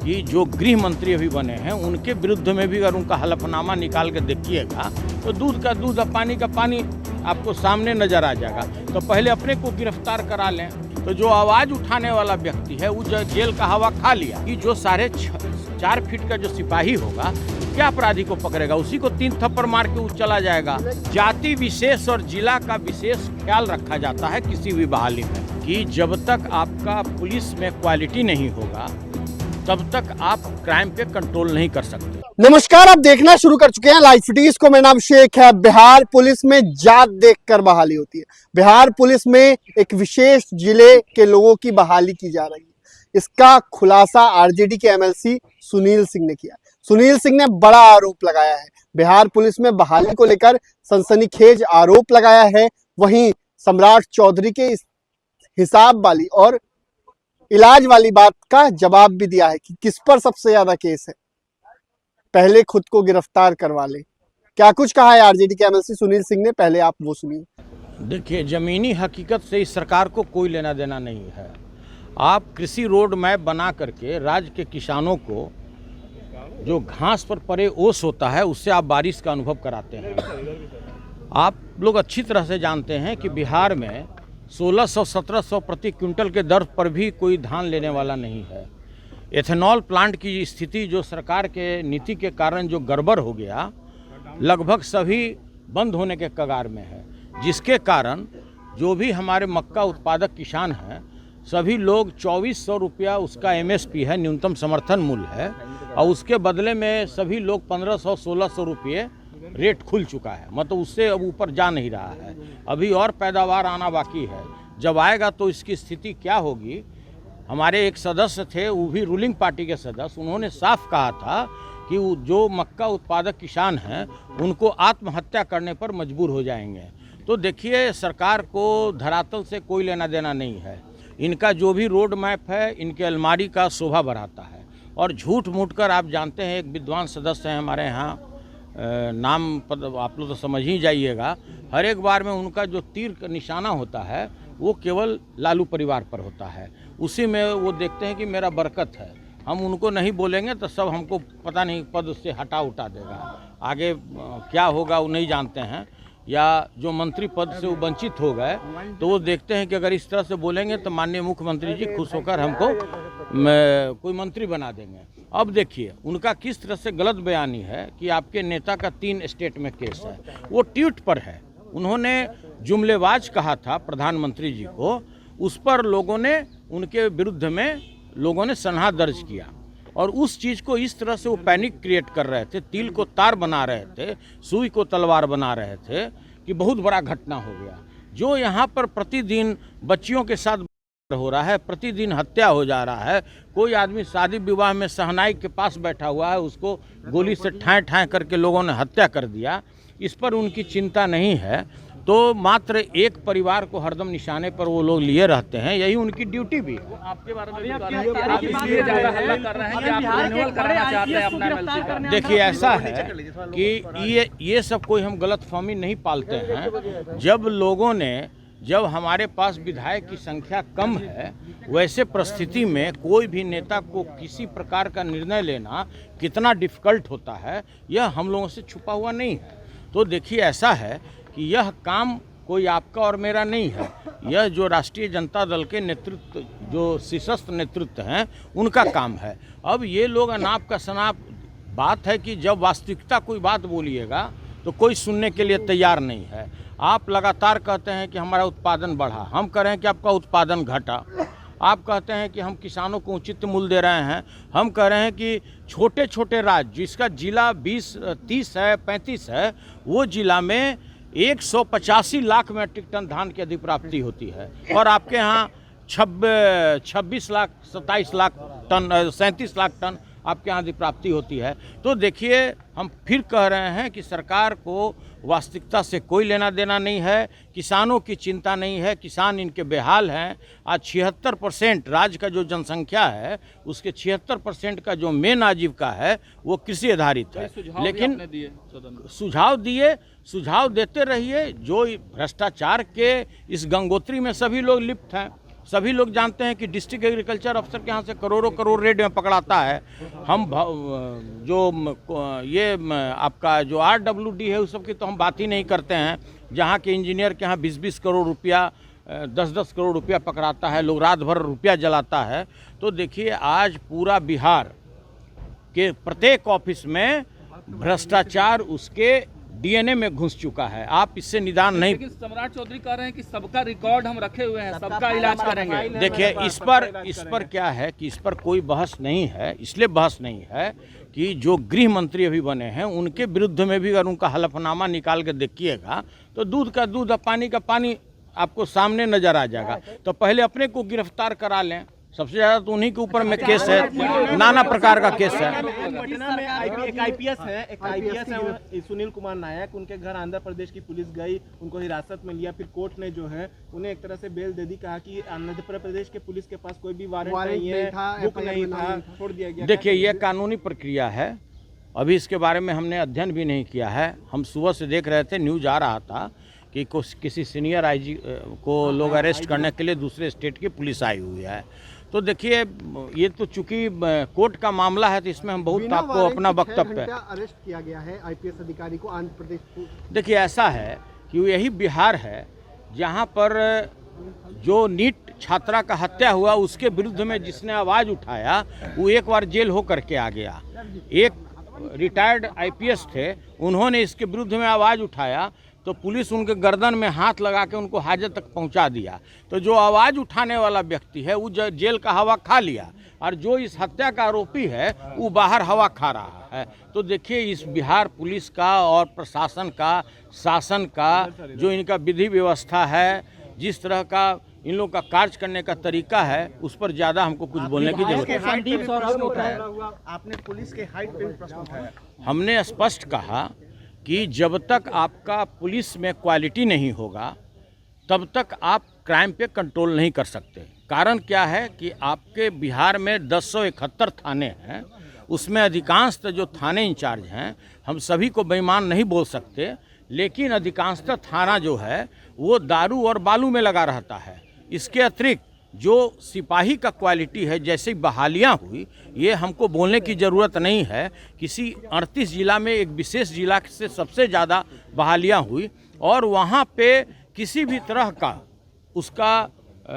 कि जो गृह मंत्री अभी बने हैं उनके विरुद्ध में भी अगर उनका हलफनामा निकाल के देखिएगा तो दूध का दूध और पानी का पानी आपको सामने नजर आ जाएगा। तो पहले अपने को गिरफ्तार करा लें। तो जो आवाज़ उठाने वाला व्यक्ति है वो जेल का हवा खा लिया कि जो 4.5 फीट का जो सिपाही होगा क्या अपराधी को पकड़ेगा, उसी को 3 थप्पड़ मार के वो चला जाएगा। जाति विशेष और जिला का विशेष ख्याल रखा जाता है किसी भी बहाली में कि जब तक आपका पुलिस में क्वालिटी नहीं होगा तब तक आप क्राइम पे कंट्रोल नहीं कर सकते। नमस्कार, आप देखना शुरू कर चुके हैं लाइव सिटीज को। मेरा नाम शेख है। बिहार पुलिस में जात देखकर बहाली होती है। बिहार पुलिस में एक विशेष जिले के लोगों की बहाली की जा रही है। इसका खुलासा आरजेडी के एमएलसी सुनील सिंह ने किया। सुनील सिंह ने बड़ा आरोप लगाया है। बिहार पुलिस में बहाली को लेकर सनसनीखेज आरोप लगाया है। वहीं सम्राट चौधरी के इस हिसाब वाली और इलाज वाली बात का जवाब भी दिया है कि किस पर सबसे ज्यादा केस है, पहले खुद को गिरफ्तार करवा ले। क्या कुछ कहा है आरजेडी के एमएलसी सुनील सिंह ने, पहले आप वो सुनिए। देखिए, जमीनी हकीकत से इस सरकार को कोई लेना देना नहीं है। आप कृषि रोड मैप बना करके राज्य के किसानों को जो घास पर पड़े ओस होता है उससे आप बारिश का अनुभव कराते हैं। आप लोग अच्छी तरह से जानते हैं कि बिहार में 1600-1700 प्रति क्विंटल के दर पर भी कोई धान लेने वाला नहीं है। एथेनॉल प्लांट की स्थिति जो सरकार के नीति के कारण जो गड़बड़ हो गया, लगभग सभी बंद होने के कगार में है, जिसके कारण जो भी हमारे मक्का उत्पादक किसान हैं सभी लोग 2400 रुपया उसका एमएसपी है, न्यूनतम समर्थन मूल्य है, और उसके बदले में सभी लोग 1500-1600 रुपये रेट खुल चुका है। मतलब उससे अब ऊपर जा नहीं रहा है। अभी और पैदावार आना बाकी है। जब आएगा तो इसकी स्थिति क्या होगी। हमारे एक सदस्य थे, वो भी रूलिंग पार्टी के सदस्य, उन्होंने साफ कहा था कि जो मक्का उत्पादक किसान हैं उनको आत्महत्या करने पर मजबूर हो जाएंगे। तो देखिए, सरकार को धरातल से कोई लेना देना नहीं है। इनका जो भी रोड मैप है इनके अलमारी का शोभा बढ़ाता है। और झूठ मूठ कर आप जानते हैं, एक विद्वान सदस्य हैं हमारे यहाँ, नाम आप लोग तो समझ ही जाइएगा, हर एक बार में उनका जो तीर का निशाना होता है वो केवल लालू परिवार पर होता है। उसी में वो देखते हैं कि मेरा बरकत है, हम उनको नहीं बोलेंगे तो सब हमको पता नहीं पद से हटा उठा देगा। आगे क्या होगा वो नहीं जानते हैं, या जो मंत्री पद से वो वंचित हो गए तो वो देखते हैं कि अगर इस तरह से बोलेंगे तो माननीय मुख्यमंत्री जी खुश होकर हमको कोई मंत्री बना देंगे। अब देखिए उनका किस तरह से गलत बयानी है कि आपके नेता का 3 स्टेट में केस है। वो ट्वीट पर है, उन्होंने जुमलेबाज कहा था प्रधानमंत्री जी को, उस पर लोगों ने उनके विरुद्ध में लोगों ने सनहा दर्ज किया। और उस चीज़ को इस तरह से वो पैनिक क्रिएट कर रहे थे, तिल को तार बना रहे थे, सुई को तलवार बना रहे थे कि बहुत बड़ा घटना हो गया। जो यहाँ पर प्रतिदिन बच्चियों के साथ हो रहा है, प्रतिदिन हत्या हो जा रहा है, कोई आदमी शादी विवाह में शहनाई के पास बैठा हुआ है, उसको गोली से ठाए ठाए करके लोगों ने हत्या कर दिया, इस पर उनकी चिंता नहीं है। तो मात्र एक परिवार को हरदम निशाने पर वो लोग लिए रहते हैं, यही उनकी ड्यूटी भी है। आपके बारे में देखिए, ऐसा है कि ये सब कोई हम गलतफहमी नहीं पालते हैं। जब हमारे पास विधायक की संख्या कम है, वैसे परिस्थिति में कोई भी नेता को किसी प्रकार का निर्णय लेना कितना डिफ़िकल्ट होता है, यह हम लोगों से छुपा हुआ नहीं है। तो देखिए, ऐसा है कि यह काम कोई आपका और मेरा नहीं है, यह जो राष्ट्रीय जनता दल के नेतृत्व, जो सशस्त्र नेतृत्व हैं, उनका काम है। अब ये लोग अनाप का शनाप बात है कि जब वास्तविकता कोई बात बोलिएगा तो कोई सुनने के लिए तैयार नहीं है। आप लगातार कहते हैं कि हमारा उत्पादन बढ़ा, हम कह रहे हैं कि आपका उत्पादन घटा। आप कहते हैं कि हम किसानों को उचित मूल्य दे रहे हैं, हम कह रहे हैं कि छोटे छोटे राज्य जिसका जिला 20-30 है, 35 है, वो जिला में 185 लाख मीट्रिक टन धान की अधिप्राप्ति होती है, और आपके यहाँ 26 लाख 27 लाख टन 37 लाख टन आपके यहाँ अधिप्राप्ति होती है। तो देखिए, हम फिर कह रहे हैं कि सरकार को वास्तविकता से कोई लेना देना नहीं है, किसानों की चिंता नहीं है, किसान इनके बेहाल हैं। आज 76% राज्य का जो जनसंख्या है उसके 76% का जो मेन आजीविका है वो कृषि आधारित है। लेकिन सुझाव देते रहिए। जो भ्रष्टाचार के इस गंगोत्री में सभी लोग लिप्त हैं, सभी लोग जानते हैं कि डिस्ट्रिक्ट एग्रीकल्चर अफसर के यहाँ से करोड़ों करोड़ रेट में पकड़ाता है। हम ये आपका जो RWD है उस सब की तो हम बात ही नहीं करते हैं, जहाँ के इंजीनियर के यहाँ 20-20 करोड़ रुपया 10-10 करोड़ रुपया पकड़ाता है, लोग रात भर रुपया जलाता है। तो देखिए आज पूरा बिहार के प्रत्येक ऑफिस में भ्रष्टाचार उसके DNA में घुस चुका है। आप इससे निदान नहीं। लेकिन सम्राट चौधरी कह रहे हैं कि सबका रिकॉर्ड हम रखे हुए हैं, सबका इलाज करेंगे। देखिए इस पर क्या है कि इस पर कोई बहस नहीं है। इसलिए बहस नहीं है कि जो गृह मंत्री अभी बने हैं उनके विरुद्ध में भी अगर उनका हलफनामा निकाल के देखिएगा तो दूध का दूध और पानी का पानी आपको सामने नजर आ जाएगा। तो पहले अपने को गिरफ्तार करा लें। सबसे ज़्यादा तो उन्हीं के ऊपर में केस है, नाना प्रकार का केस है। पटना में एक आईपीएस है सुनील कुमार नायक, उनके घर आंध्र प्रदेश की पुलिस गई, उनको हिरासत में लिया, फिर कोर्ट ने जो है उन्हें एक तरह से बेल दे दी, कहा कि आंध्र प्रदेश के पुलिस के पास कोई भी वारंट नहीं है, बुक नहीं था, छोड़ दिया गया। देखिए ये कानूनी प्रक्रिया है, अभी इसके बारे में हमने अध्ययन भी नहीं किया है। हम सुबह से देख रहे थे, न्यूज आ रहा था कि किसी सीनियर IG को लोग अरेस्ट करने के लिए दूसरे स्टेट की पुलिस आई हुई है। तो देखिए ये तो चूंकि कोर्ट का मामला है तो इसमें हम बहुत आपको अपना वक्तव्य अरेस्ट किया गया है IPS अधिकारी को आंध्र प्रदेश। देखिए ऐसा है कि यही बिहार है जहां पर जो नीट छात्रा का हत्या हुआ उसके विरुद्ध में जिसने आवाज़ उठाया वो एक बार जेल हो करके आ गया। एक रिटायर्ड IPS थे, उन्होंने इसके विरुद्ध में आवाज़ उठाया तो पुलिस उनके गर्दन में हाथ लगा के उनको हाजत तक पहुंचा दिया। तो जो आवाज़ उठाने वाला व्यक्ति है वो जेल का हवा खा लिया और जो इस हत्या का आरोपी है वो बाहर हवा खा रहा है। तो देखिए इस बिहार पुलिस का और प्रशासन का, शासन का जो इनका विधि व्यवस्था है, जिस तरह का इन लोगों का कार्य करने का तरीका है, उस पर ज़्यादा हमको कुछ बोलने की जरूरत है। आपने पुलिस के हाइट पे प्रश्न उठाया। हमने स्पष्ट कहा कि जब तक आपका पुलिस में क्वालिटी नहीं होगा तब तक आप क्राइम पे कंट्रोल नहीं कर सकते। कारण क्या है कि आपके बिहार में 1071 थाने हैं, उसमें अधिकांशतः जो थाने इंचार्ज हैं, हम सभी को बेईमान नहीं बोल सकते, लेकिन अधिकांशतः थाना जो है वो दारू और बालू में लगा रहता है। इसके अतिरिक्त जो सिपाही का क्वालिटी है, जैसे बहालियाँ हुई, ये हमको बोलने की ज़रूरत नहीं है। किसी 38 जिला में एक विशेष जिला से सबसे ज़्यादा बहालियाँ हुई और वहाँ पे किसी भी तरह का उसका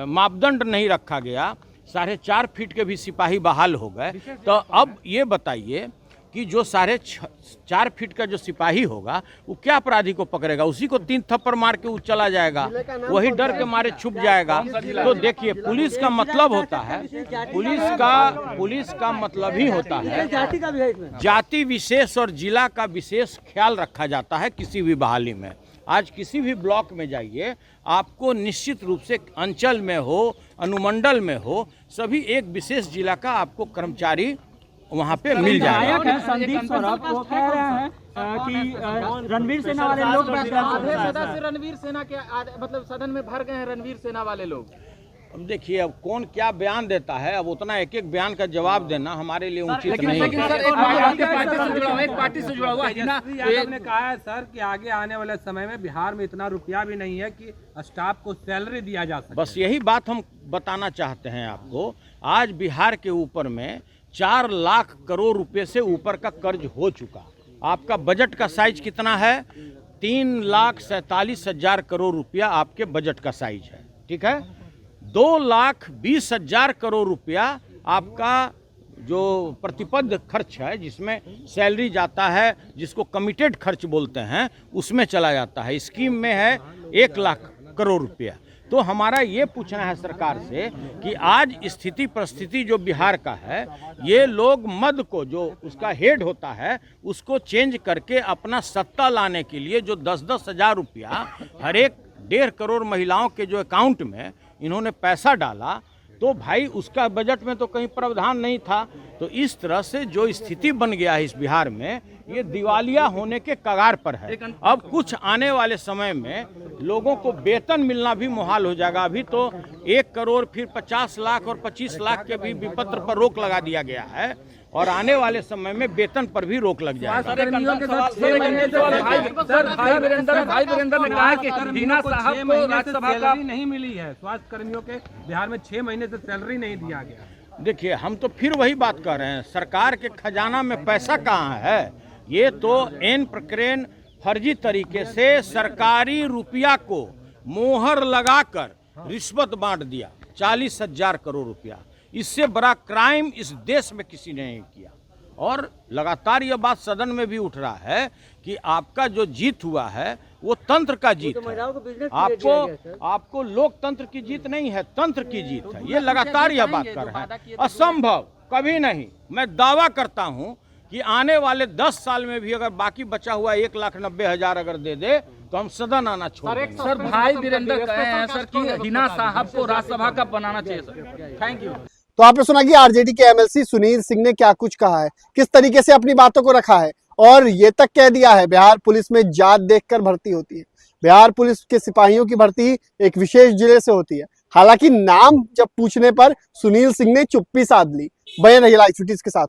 मापदंड नहीं रखा गया। 4.5 फीट के भी सिपाही बहाल हो गए। तो अब ये बताइए कि जो 4.5 फीट का जो सिपाही होगा वो क्या अपराधी को पकड़ेगा? उसी को 3 थप्पड़ मार के वो चला जाएगा, वही डर के मारे छुप जाएगा। तो देखिए पुलिस का मतलब होता है, पुलिस का मतलब ही होता है जाति विशेष और जिला का विशेष ख्याल रखा जाता है किसी भी बहाली में। आज किसी भी ब्लॉक में जाइए, आपको निश्चित रूप से अंचल में हो, अनुमंडल में हो, सभी एक विशेष जिला का आपको कर्मचारी वहाँ पे मिल जाएगा। संदीप सौरभ वो कह रहे हैं कि रणवीर सेना वाले लोग सदस्य रणवीर सेना के मतलब सदन में भर गए हैं रणवीर सेना वाले लोग। अब देखिए अब कौन क्या बयान देता है, अब उतना एक एक बयान का जवाब देना हमारे लिए उचित नहीं है। एक पार्टी से जुड़ा हुआ है ना। आपने कहा है सर कि आगे आने वाले समय में बिहार में इतना रुपया भी नहीं है कि स्टाफ को सैलरी दिया जा सके। बस यही बात हम बताना चाहते हैं आपको। आज बिहार के ऊपर में 4 लाख करोड़ रुपए से ऊपर का कर्ज हो चुका। आपका बजट का साइज कितना है? 3,47,000 करोड़ रुपया आपके बजट का साइज है, ठीक है। 2,20,000 करोड़ रुपया आपका जो प्रतिपद खर्च है, जिसमें सैलरी जाता है, जिसको कमिटेड खर्च बोलते हैं, उसमें चला जाता है। स्कीम में है 1 लाख करोड़ रुपया। तो हमारा ये पूछना है सरकार से कि आज स्थिति परिस्थिति जो बिहार का है, ये लोग मद को, जो उसका हेड होता है, उसको चेंज करके अपना सत्ता लाने के लिए जो 10-10 हज़ार रुपया हर एक 1.5 करोड़ महिलाओं के जो अकाउंट में इन्होंने पैसा डाला, तो भाई उसका बजट में तो कहीं प्रावधान नहीं था। तो तो इस तरह से जो स्थिति बन गया है इस बिहार में, ये दिवालिया होने के कगार पर है। अब कुछ आने वाले समय में लोगों को वेतन मिलना भी मुहाल हो जाएगा। अभी तो 1 करोड़ फिर 50 लाख और 25 लाख के भी विपत्र पर रोक लगा दिया गया है और आने वाले समय में वेतन पर भी रोक लग जाएगा। कर्मियों के साथ 6 महीने से भाई वीरेंद्र ने कहा कि हिना साहब को राज्यसभा का नहीं मिली है। स्वास्थ्य कर्मियों के बिहार में 6 महीने से सैलरी नहीं दिया गया। देखिए, हम तो फिर वही बात कर रहे हैं, सरकार के खजाना में पैसा कहाँ है? ये तो एन प्रकरण फर्जी तरीके से सरकारी रुपया को मोहर लगाकर रिश्वत बांट दिया, 40,000 करोड़ रुपया। इससे बड़ा क्राइम इस देश में किसी ने नहीं किया। और लगातार यह बात सदन में भी उठ रहा है कि आपका जो जीत हुआ है वो तंत्र का जीत है। आपको लोकतंत्र की जीत नहीं है, तंत्र की जीत है। ये लगातार यह बात कर रहे हैं। असंभव कभी नहीं। मैं दावा करता हूं कि आने वाले 10 साल में भी अगर बाकी बचा हुआ 1,90,000 अगर दे दे तो हम सदन आना छोड़ देंगे। सर, भाई वीरेंद्र कहे हैं सर कि हिना साहब को राज्यसभा का बनाना चाहिए सर। Thank you. तो आपने सुना कि आरजेडी के एमएलसी सुनील सिंह ने क्या कुछ कहा है, किस तरीके से अपनी बातों को रखा है और ये तक कह दिया है बिहार पुलिस में जात देखकर भर्ती होती है। बिहार पुलिस के सिपाहियों की भर्ती एक विशेष जिले से होती है। हालांकि नाम जब पूछने पर सुनील सिंह ने चुप्पी साध ली। बने रहिए लाइव फुटेज के साथ।